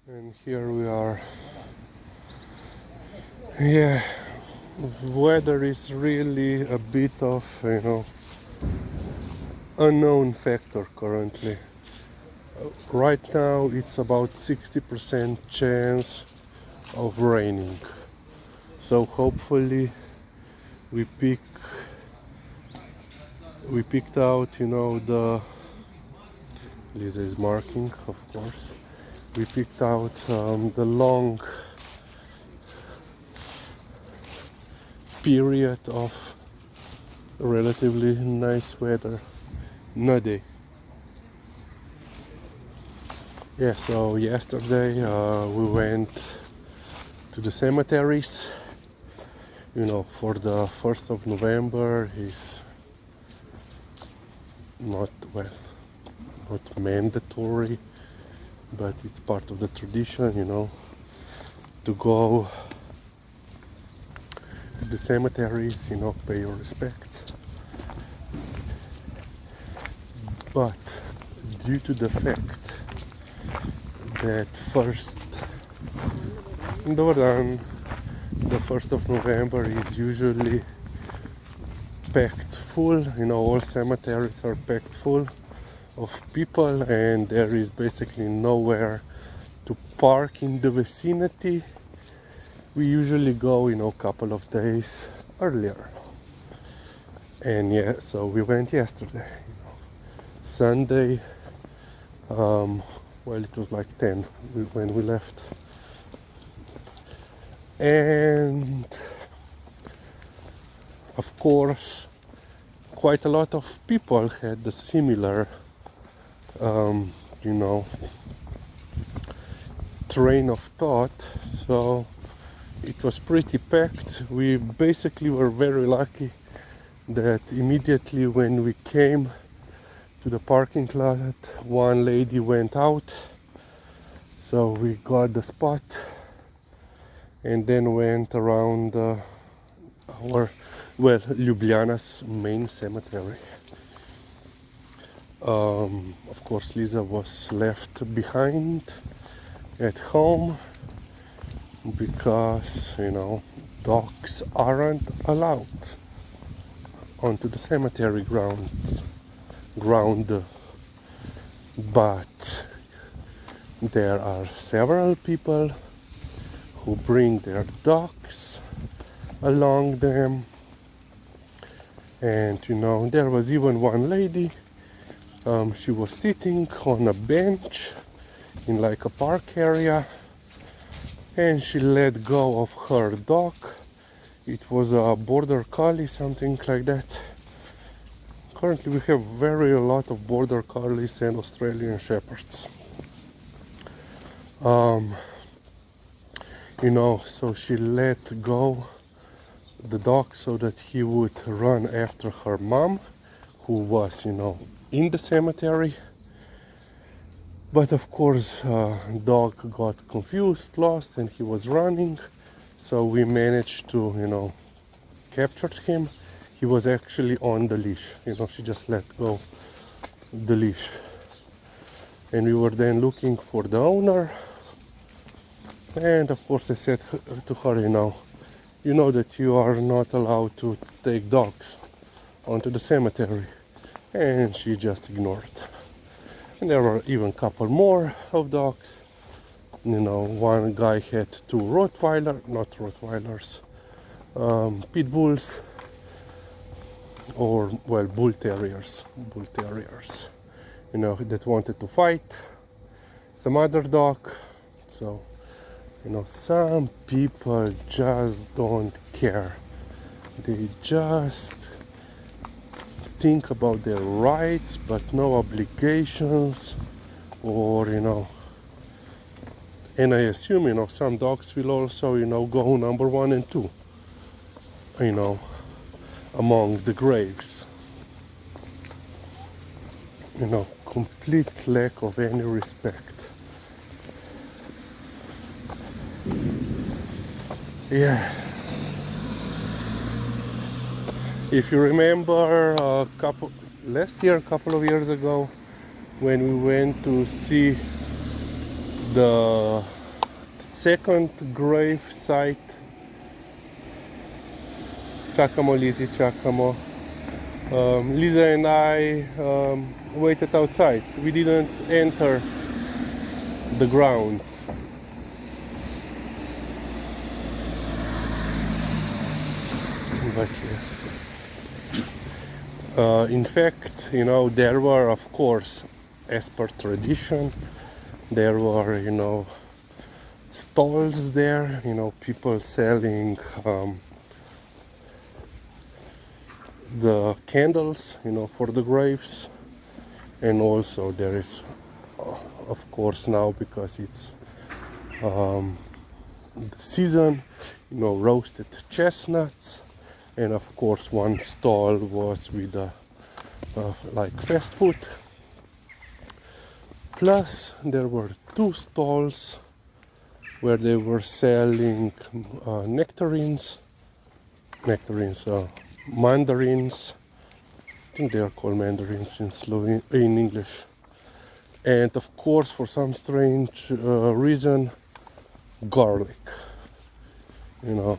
And here we are. Yeah, weather is really a bit of, unknown factor currently. Right now it's about 60% chance of raining. So hopefully we pick we picked out, the Lisa is marking, of course. We picked out the long period of relatively nice weather. Nade. Yeah, so yesterday we went to the cemeteries. For the 1st of November is not, well, not mandatory, but it's part of the tradition, to go to the cemeteries, pay your respects. But due to the fact that the 1st of November is usually packed full, all cemeteries are packed full of people, and there is basically nowhere to park in the vicinity. We usually go, a couple of days earlier. And yeah, so we went yesterday, Sunday. Well, it was like 10 when we left. And of course, quite a lot of people had the similar, train of thought. So it was pretty packed. We basically were very lucky that immediately when we came to the parking lot, one lady went out, so we got the spot and then went around Ljubljana's main cemetery. Of course, Lisa was left behind at home because, dogs aren't allowed onto the cemetery ground. But there are several people who bring their dogs along them, and there was even one lady. She was sitting on a bench in like a park area, and she let go of her dog. It was a border collie, something like that. Currently we have a lot of border collies and Australian shepherds. So she let go the dog so that he would run after her mom, who was, in the cemetery. But of course, dog got confused, lost, and he was running. So we managed to, capture him. He was actually on the leash. She just let go the leash. And we were then looking for the owner. And of course I said to her, you know that you are not allowed to take dogs onto the cemetery. And she just ignored. And there were even a couple more of dogs. One guy had two pit bulls, or bull terriers, that wanted to fight some other dog. So, some people just don't care. They just think about their rights but no obligations, or and I assume some dogs will also go number 1 and 2 among the graves. Complete lack of any respect. Yeah. If you remember last year, a couple of years ago, when we went to see the second grave site, Chacamo, Lizzie Chacamo. Liza and I waited outside. We didn't enter the grounds. But in fact, you know, there were, of course, as per tradition, there were, you know, stalls there, you know, people selling the candles, you know, for the graves. And also there is, of course, now, because it's the season, you know, roasted chestnuts. And of course one stall was with like fast food. Plus there were two stalls where they were selling mandarins. I think they are called mandarins in English. And of course, for some strange reason, garlic. You know,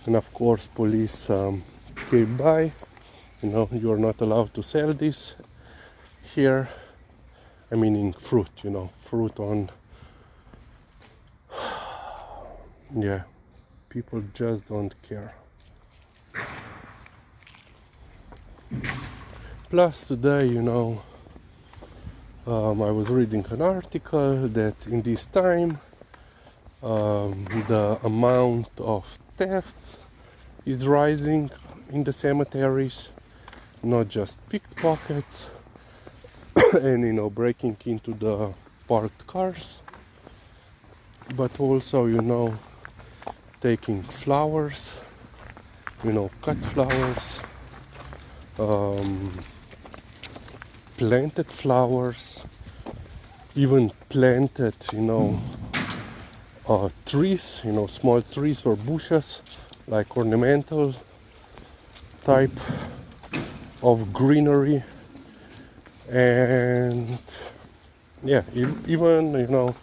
and of course, police came by. You know, you're not allowed to sell this here. I mean, in fruit. You know, fruit on. Yeah, people just don't care. Plus today, you know, I was reading an article that in this time the amount of thefts is rising in the cemeteries, not just pickpockets and, you know, breaking into the parked cars, but also, you know, taking flowers, you know, cut flowers, planted flowers, even planted, you know, trees, you know, small trees or bushes, like ornamental type of greenery. And yeah, even, you know,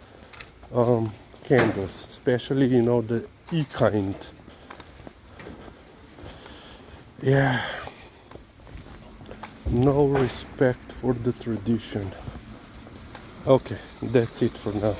candles, especially, you know, the e-kind. Yeah, no respect for the tradition. Okay, that's it for now.